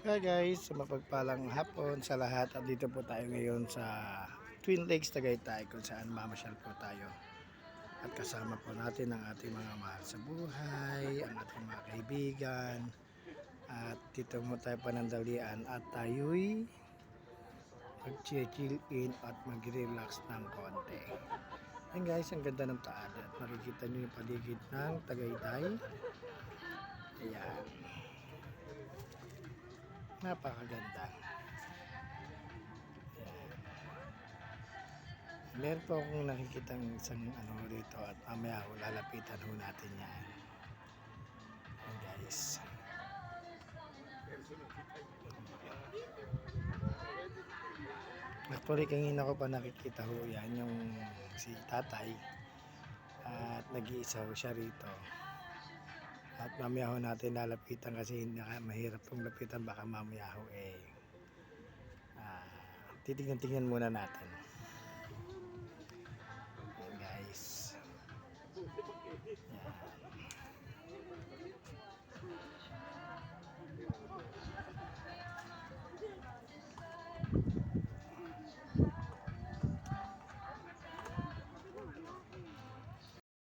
Hi guys, mapagpalang hapon sa lahat at dito po tayo ngayon sa Twin Lakes Tagaytay kung saan mamasyal po tayo at kasama po natin ang ating mga mahal sa buhay, ang ating mga kaibigan at dito mo tayo panandalian at tayo'y mag-chill in at mag-relax ng konti. Ayan guys, ang ganda ng taad at makikita nyo yung paligid ng Tagaytay. Ayan, napakaganda. Meron po akong nakikitang isang rito at mamaya ho lalapitan ho natin yan. Ayan guys. Actually kanina ko pa nakikita ho yan yung si tatay at nag-iisa ho siya rito. At mamaya ho natin lalapitan kasi mahirap pong lapitan baka mamaya ho titingnan muna natin. Ayan guys. Ayan.